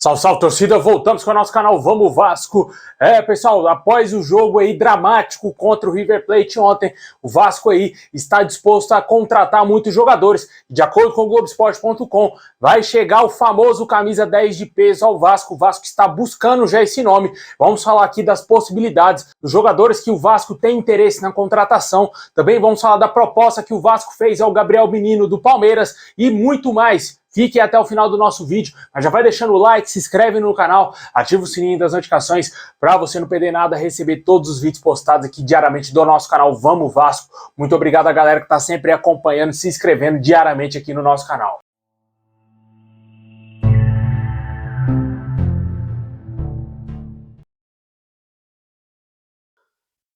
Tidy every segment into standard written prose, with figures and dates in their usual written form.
Salve, salve, torcida, voltamos com o nosso canal Vamos Vasco. Pessoal, após o jogo aí dramático contra o River Plate ontem, o Vasco aí está disposto a contratar muitos jogadores. De acordo com o Globoesporte.com, vai chegar o famoso camisa 10 de peso ao Vasco. O Vasco está buscando já esse nome. Vamos falar aqui das possibilidades dos jogadores que o Vasco tem interesse na contratação. Também vamos falar da proposta que o Vasco fez ao Gabriel Menino do Palmeiras e muito mais. Fique até o final do nosso vídeo, mas já vai deixando o like, se inscreve no canal, ativa o sininho das notificações para você não perder nada, receber todos os vídeos postados aqui diariamente do nosso canal Vamos Vasco. Muito obrigado a galera que está sempre acompanhando, se inscrevendo diariamente aqui no nosso canal.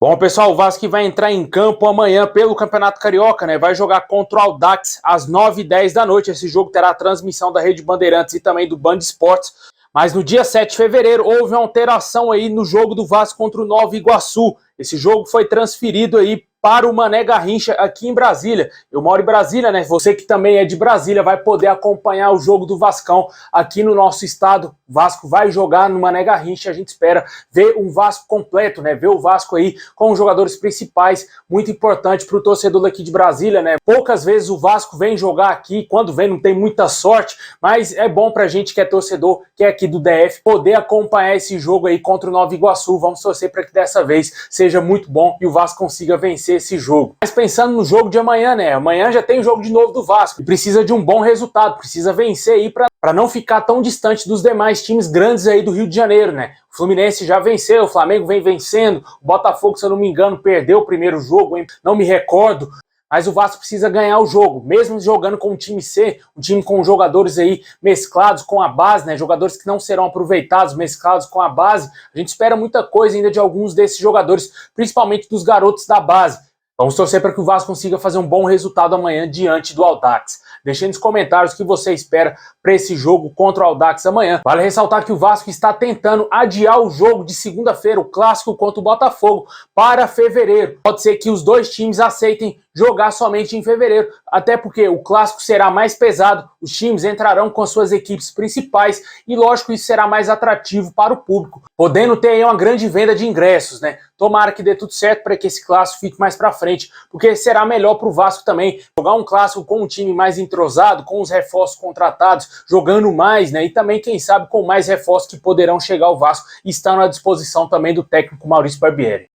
Bom, pessoal, o Vasco vai entrar em campo amanhã pelo Campeonato Carioca, né? Vai jogar contra o Audax às 9h10 da noite. Esse jogo terá a transmissão da Rede Bandeirantes e também do Band Esportes. Mas no dia 7 de fevereiro houve uma alteração aí no jogo do Vasco contra o Nova Iguaçu. Esse jogo foi transferido aí para o Mané Garrincha aqui em Brasília. Eu moro em Brasília, né? Você que também é de Brasília vai poder acompanhar o jogo do Vascão aqui no nosso estado. O Vasco vai jogar no Mané Garrincha. A gente espera ver um Vasco completo, né? Ver o Vasco aí com os jogadores principais. Muito importante para o torcedor daqui de Brasília, né? Poucas vezes o Vasco vem jogar aqui. Quando vem não tem muita sorte, mas é bom pra gente que é torcedor, que é aqui do DF, poder acompanhar esse jogo aí contra o Nova Iguaçu. Vamos torcer para que dessa vez seja muito bom e o Vasco consiga vencer esse jogo. Mas pensando no jogo de amanhã, né? Amanhã já tem jogo de novo do Vasco e precisa de um bom resultado, precisa vencer aí para não ficar tão distante dos demais times grandes aí do Rio de Janeiro, né? O Fluminense já venceu, o Flamengo vem vencendo, o Botafogo, se eu não me engano, perdeu o primeiro jogo, hein? Não me recordo. Mas o Vasco precisa ganhar o jogo, mesmo jogando com o time C, um time com jogadores aí mesclados com a base, né? Jogadores que não serão aproveitados, mesclados com a base. A gente espera muita coisa ainda de alguns desses jogadores, principalmente dos garotos da base. Vamos torcer para que o Vasco consiga fazer um bom resultado amanhã diante do Audax. Deixe nos comentários o que você espera para esse jogo contra o Audax amanhã. Vale ressaltar que o Vasco está tentando adiar o jogo de segunda-feira, o clássico contra o Botafogo, para fevereiro. Pode ser que os dois times aceitem jogar somente em fevereiro, até porque o clássico será mais pesado, os times entrarão com as suas equipes principais e, lógico, isso será mais atrativo para o público, podendo ter aí uma grande venda de ingressos, né? Tomara que dê tudo certo para que esse clássico fique mais para frente, porque será melhor para o Vasco também jogar um clássico com um time mais entrosado, com os reforços contratados, jogando mais, né? E também, quem sabe, com mais reforços que poderão chegar ao Vasco e estão à disposição também do técnico Maurício Barbieri.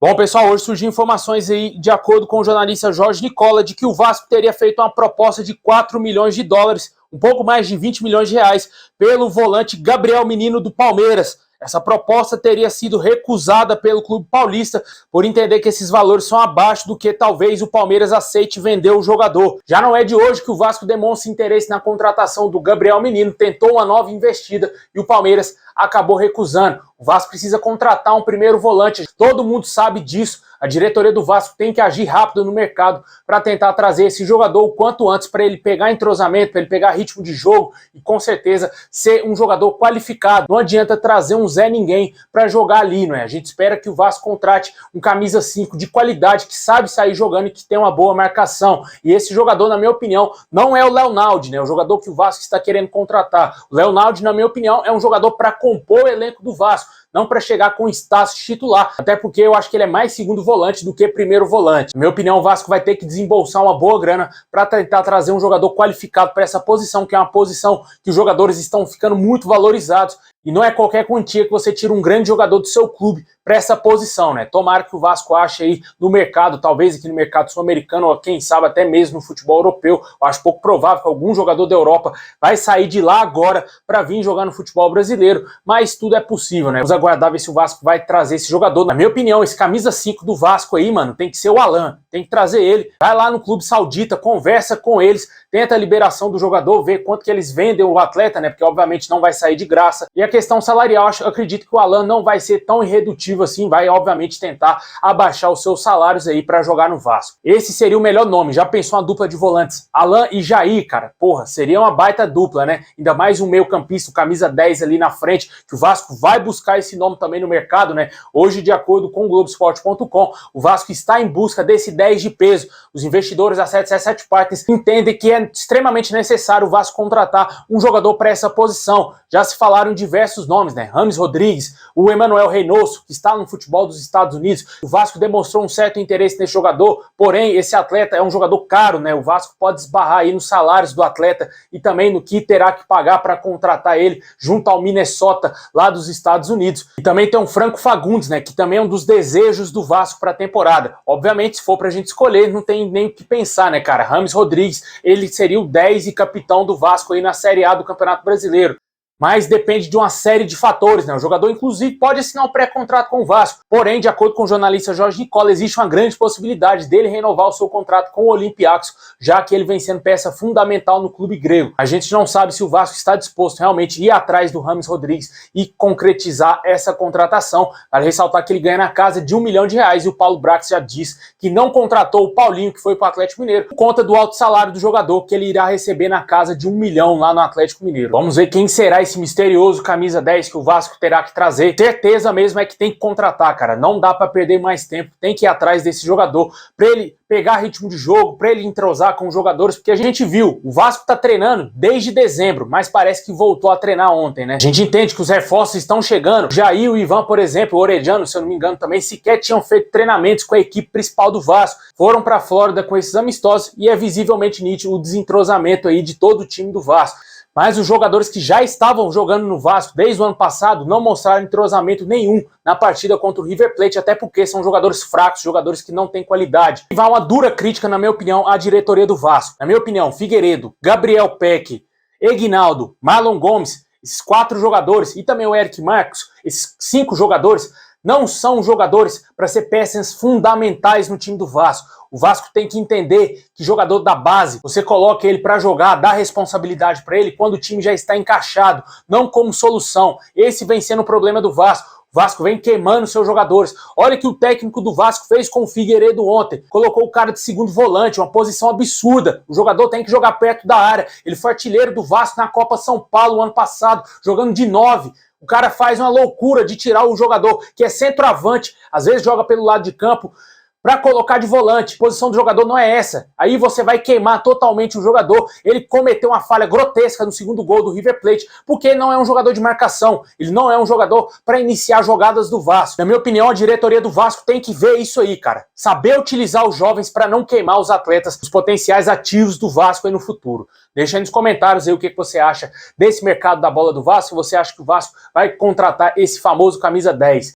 Bom, pessoal, hoje surgiu informações aí, de acordo com o jornalista Jorge Nicola, de que o Vasco teria feito uma proposta de 4 milhões de dólares, um pouco mais de 20 milhões de reais, pelo volante Gabriel Menino do Palmeiras. Essa proposta teria sido recusada pelo clube paulista por entender que esses valores são abaixo do que talvez o Palmeiras aceite vender o jogador. Já não é de hoje que o Vasco demonstra interesse na contratação do Gabriel Menino, tentou uma nova investida e o Palmeiras acabou recusando. O Vasco precisa contratar um primeiro volante, todo mundo sabe disso. A diretoria do Vasco tem que agir rápido no mercado para tentar trazer esse jogador o quanto antes para ele pegar entrosamento, para ele pegar ritmo de jogo e com certeza ser um jogador qualificado. Não adianta trazer um Zé Ninguém para jogar ali, não é? A gente espera que o Vasco contrate um camisa 5 de qualidade, que sabe sair jogando e que tem uma boa marcação. E esse jogador, na minha opinião, não é o Leonaldi, né? O jogador que o Vasco está querendo contratar. O Leonaldi, na minha opinião, é um jogador para compor o elenco do Vasco, não para chegar com status titular, até porque eu acho que ele é mais segundo volante do que primeiro volante. Na minha opinião, o Vasco vai ter que desembolsar uma boa grana para tentar trazer um jogador qualificado para essa posição, que é uma posição que os jogadores estão ficando muito valorizados, e não é qualquer quantia que você tira um grande jogador do seu clube para essa posição, né? Tomara que o Vasco ache aí no mercado, talvez aqui no mercado sul-americano, ou quem sabe até mesmo no futebol europeu. Eu acho pouco provável que algum jogador da Europa vai sair de lá agora para vir jogar no futebol brasileiro, mas tudo é possível, né? Vamos aguardar ver se o Vasco vai trazer esse jogador. Na minha opinião, esse camisa 5 do Vasco aí, mano, tem que ser o Alan, tem que trazer ele. Vai lá no clube saudita, conversa com eles, tenta a liberação do jogador, vê quanto que eles vendem o atleta, né? Porque obviamente não vai sair de graça. E a questão salarial, acredito que o Alan não vai ser tão irredutível assim, vai obviamente tentar abaixar os seus salários aí para jogar no Vasco. Esse seria o melhor nome. Já pensou uma dupla de volantes? Alan e Jair, cara, porra, seria uma baita dupla, né? Ainda mais um meio-campista, camisa 10 ali na frente, que o Vasco vai buscar esse nome também no mercado, né? Hoje, de acordo com o Globoesporte.com, o Vasco está em busca desse 10 de peso. Os investidores da 777 Partners entendem que é extremamente necessário o Vasco contratar um jogador para essa posição. Já se falaram em diversos nomes, né? Rames Rodrigues, o Emanuel Reynoso, que está no futebol dos Estados Unidos. O Vasco demonstrou um certo interesse nesse jogador, porém, esse atleta é um jogador caro, né? O Vasco pode esbarrar aí nos salários do atleta e também no que terá que pagar para contratar ele junto ao Minnesota, lá dos Estados Unidos. E também tem um Franco Fagundes, né? Que também é um dos desejos do Vasco para a temporada. Obviamente, se for para a gente escolher, não tem nem o que pensar, né, cara? Rames Rodrigues, ele seria o 10 e capitão do Vasco aí na Série A do Campeonato Brasileiro. Mas depende de uma série de fatores, né? O jogador, inclusive, pode assinar um pré-contrato com o Vasco. Porém, de acordo com o jornalista Jorge Nicola, existe uma grande possibilidade dele renovar o seu contrato com o Olympiacos, já que ele vem sendo peça fundamental no clube grego. A gente não sabe se o Vasco está disposto realmente a ir atrás do Rames Rodrigues e concretizar essa contratação. Vale ressaltar que ele ganha na casa de R$1 milhão e o Paulo Brax já diz que não contratou o Paulinho, que foi para o Atlético Mineiro, por conta do alto salário do jogador, que ele irá receber na casa de R$1 milhão lá no Atlético Mineiro. Vamos ver quem será esse misterioso camisa 10 que o Vasco terá que trazer. Certeza mesmo é que tem que contratar, cara. Não dá para perder mais tempo. Tem que ir atrás desse jogador para ele pegar ritmo de jogo, para ele entrosar com os jogadores, porque a gente viu, o Vasco tá treinando desde dezembro, mas parece que voltou a treinar ontem, né? A gente entende que os reforços estão chegando. Jair e o Ivan, por exemplo, o Orediano, se eu não me engano, também sequer tinham feito treinamentos com a equipe principal do Vasco. Foram para a Flórida com esses amistosos e é visivelmente nítido o desentrosamento aí de todo o time do Vasco. Mas os jogadores que já estavam jogando no Vasco desde o ano passado não mostraram entrosamento nenhum na partida contra o River Plate, até porque são jogadores fracos, jogadores que não têm qualidade. E vai uma dura crítica, na minha opinião, à diretoria do Vasco. Na minha opinião, Figueiredo, Gabriel Peck, Eginaldo, Marlon Gomes, esses 4 jogadores, e também o Eric Marcos, esses 5 jogadores, não são jogadores para ser peças fundamentais no time do Vasco. O Vasco tem que entender que jogador da base, você coloca ele para jogar, dá responsabilidade para ele quando o time já está encaixado, não como solução. Esse vem sendo o problema do Vasco. O Vasco vem queimando seus jogadores. Olha o que o técnico do Vasco fez com o Figueiredo ontem. Colocou o cara de segundo volante, uma posição absurda. O jogador tem que jogar perto da área. Ele foi artilheiro do Vasco na Copa São Paulo ano passado, jogando de 9. O cara faz uma loucura de tirar o jogador que é centroavante, às vezes joga pelo lado de campo, para colocar de volante. A posição do jogador não é essa. Aí você vai queimar totalmente o jogador. Ele cometeu uma falha grotesca no segundo gol do River Plate, porque ele não é um jogador de marcação. Ele não é um jogador para iniciar jogadas do Vasco. Na minha opinião, a diretoria do Vasco tem que ver isso aí, cara. Saber utilizar os jovens para não queimar os atletas, os potenciais ativos do Vasco aí no futuro. Deixa aí nos comentários aí o que você acha desse mercado da bola do Vasco. Você acha que o Vasco vai contratar esse famoso camisa 10?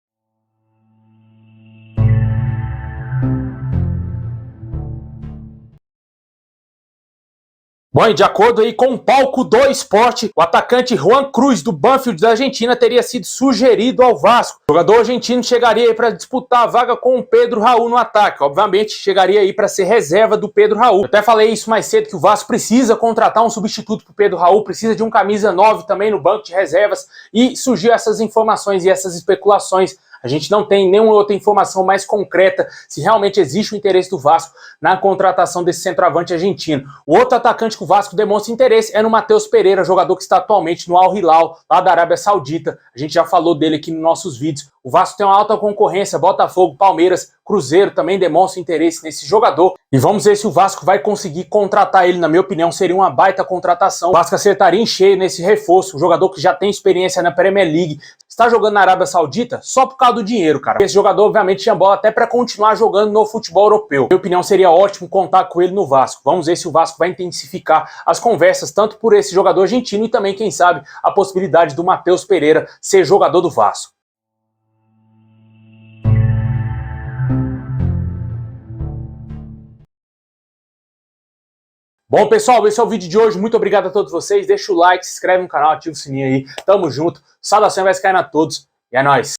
Bom, e de acordo aí com o palco do esporte, o atacante Juan Cruz, do Banfield da Argentina, teria sido sugerido ao Vasco. O jogador argentino chegaria aí para disputar a vaga com o Pedro Raul no ataque. Obviamente, chegaria aí para ser reserva do Pedro Raul. Eu até falei isso mais cedo, que o Vasco precisa contratar um substituto para o Pedro Raul, precisa de um camisa 9 também no banco de reservas, e surgiu essas informações e essas especulações. A gente não tem nenhuma outra informação mais concreta se realmente existe o interesse do Vasco na contratação desse centroavante argentino. O outro atacante que o Vasco demonstra interesse é no Matheus Pereira, jogador que está atualmente no Al Hilal, lá da Arábia Saudita. A gente já falou dele aqui nos nossos vídeos. O Vasco tem uma alta concorrência, Botafogo, Palmeiras, Cruzeiro também demonstra interesse nesse jogador. E vamos ver se o Vasco vai conseguir contratar ele. Na minha opinião, seria uma baita contratação. O Vasco acertaria em cheio nesse reforço. Um jogador que já tem experiência na Premier League. Está jogando na Arábia Saudita só por causa do dinheiro, cara. Esse jogador, obviamente, tinha bola até para continuar jogando no futebol europeu. Na minha opinião, seria ótimo contar com ele no Vasco. Vamos ver se o Vasco vai intensificar as conversas, tanto por esse jogador argentino e também, quem sabe, a possibilidade do Matheus Pereira ser jogador do Vasco. Bom, pessoal, esse é o vídeo de hoje. Muito obrigado a todos vocês. Deixa o like, se inscreve no canal, ativa o sininho aí. Tamo junto. Saudação vascaína a todos e é nóis.